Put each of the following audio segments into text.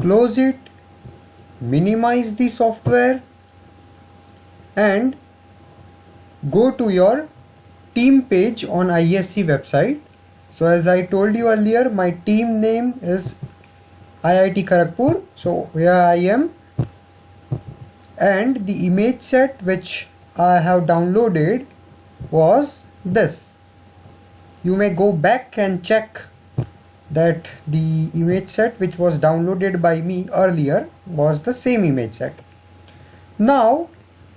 close it, minimize the software and go to your team page on ISC website. So as I told you earlier, my team name is IIT Kharagpur. So here I am, and the image set which I have downloaded was this. You may go back and check that the image set which was downloaded by me earlier was the same image set. Now,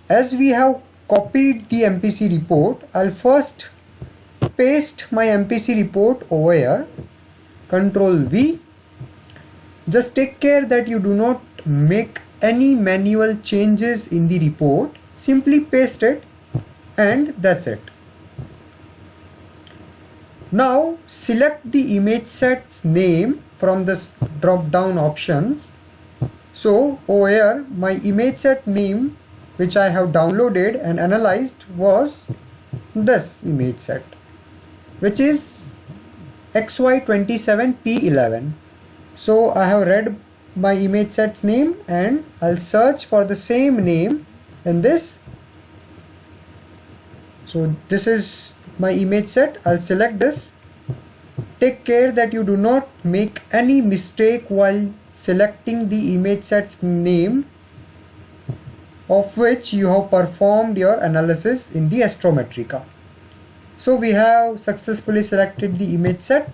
as we have copied the MPC report, I'll first paste my MPC report over here. Control V. Just take care that you do not make any manual changes in the report. Simply paste it and that's it. Now select the image set's name from this drop down options. So over here my image set name which I have downloaded and analyzed was this image set, which is XY27P11. So I have read my image set's name and I'll search for the same name in this. So this is my image set. I'll select this. Take care that you do not make any mistake while selecting the image set's name of which you have performed your analysis in the Astrometrica. So we have successfully selected the image set.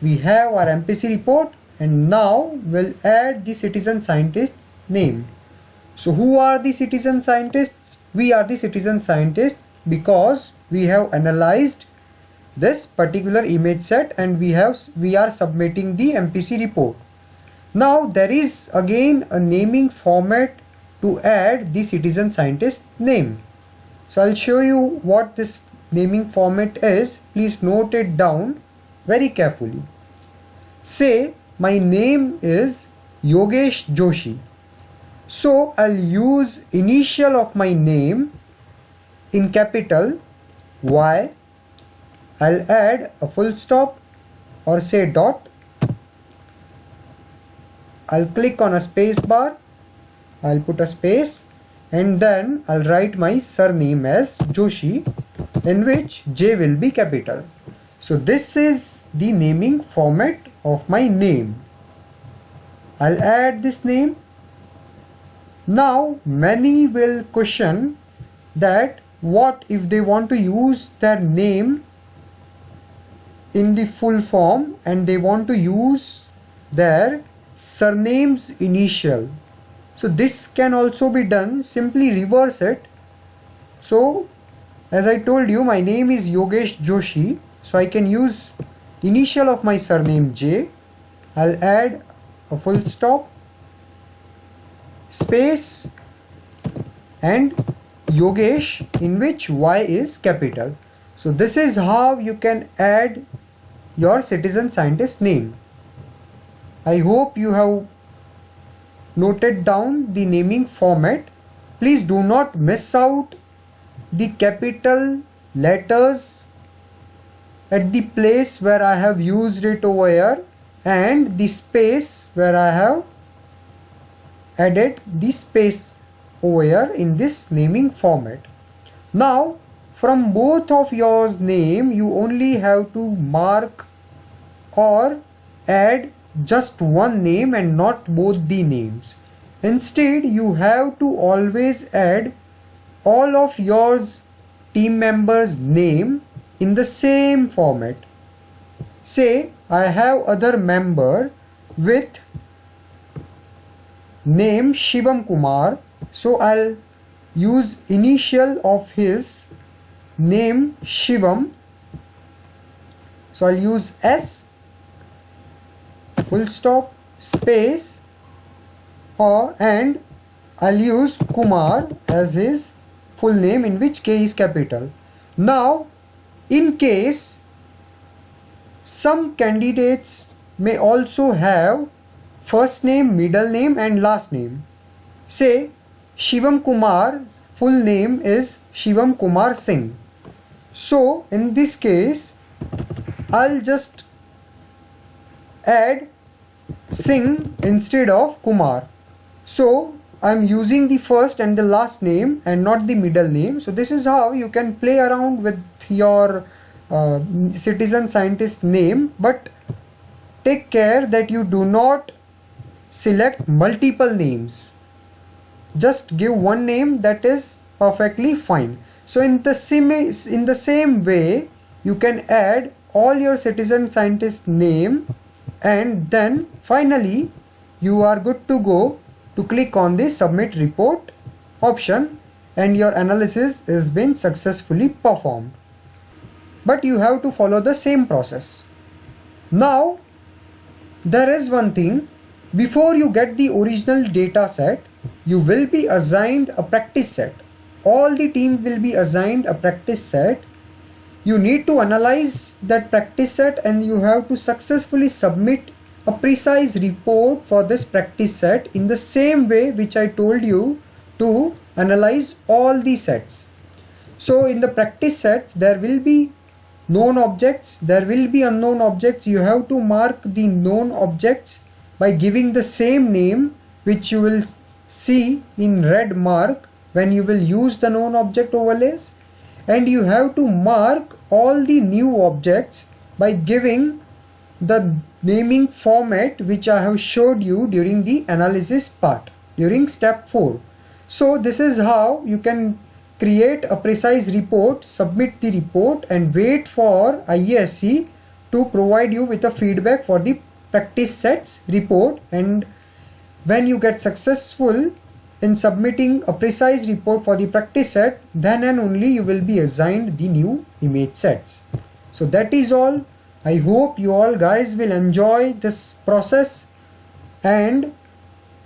We have our MPC report, and now we'll add the citizen scientist's name. So who are the citizen scientists? We are the citizen scientists because we have analyzed this particular image set and we are submitting the MPC report. Now there is again a naming format to add the citizen scientist name. So I'll show you what this naming format is. Please note it down very carefully. Say my name is Yogesh Joshi. So I'll use initial of my name in capital Y. I'll add a full stop or say dot. I'll click on a space bar. I'll put a space and then I'll write my surname as Joshi, in which J will be capital. So this is the naming format of my name. I'll add this name. Now many will question that what if they want to use their name in the full form and they want to use their surname's initial. So this can also be done. Simply reverse it. So as I told you, my name is Yogesh Joshi, so I can use the initial of my surname J. I'll add a full stop, space and Yogesh, in which Y is capital. So this is how you can add your citizen scientist name. I hope you have noted down the naming format. Please do not miss out the capital letters at the place where I have used it over here and the space where I have added the space over here in this naming format. Now from both of yours name you only have to mark or add just one name and not both the names. Instead you have to always add all of yours team members name in the same format. Say I have other member with name Shivam Kumar, so I'll use initial of his name Shivam. So I'll use S, full stop, space, and I'll use Kumar as his full name, in which K is capital. Now in case some candidates may also have first name, middle name and last name. Say Shivam Kumar's full name is Shivam Kumar Singh. So in this case I'll just add Singh instead of Kumar. So I'm using the first and the last name and not the middle name. So this is how you can play around with your citizen scientist name, but take care that you do not select multiple names. Just give one name, that is perfectly fine. So in the same way, you can add all your citizen scientist name, and then finally you are good to go to click on the submit report option, and your analysis has been successfully performed. But you have to follow the same process. Now there is one thing: before you get the original data set, you will be assigned a practice set. All the team will be assigned a practice set. You need to analyze that practice set, and you have to successfully submit a precise report for this practice set in the same way which I told you to analyze all the sets. So in the practice sets, there will be known objects, there will be unknown objects. You have to mark the known objects by giving the same name which you will see in red mark when you will use the known object overlays, and you have to mark all the new objects by giving the naming format which I have showed you during the analysis part during step 4. So this is how you can create a precise report, submit the report, and wait for IASC to provide you with a feedback for the practice sets report. And when you get successful in submitting a precise report for the practice set, then and only you will be assigned the new image sets. So that is all. I hope you all guys will enjoy this process and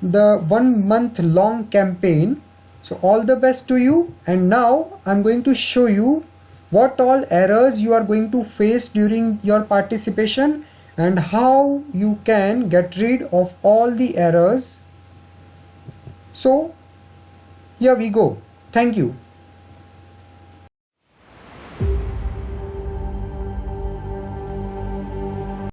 the 1 month long campaign. So all the best to you. And now I'm going to show you what all errors you are going to face during your participation and how you can get rid of all the errors. So here we go. Thank you.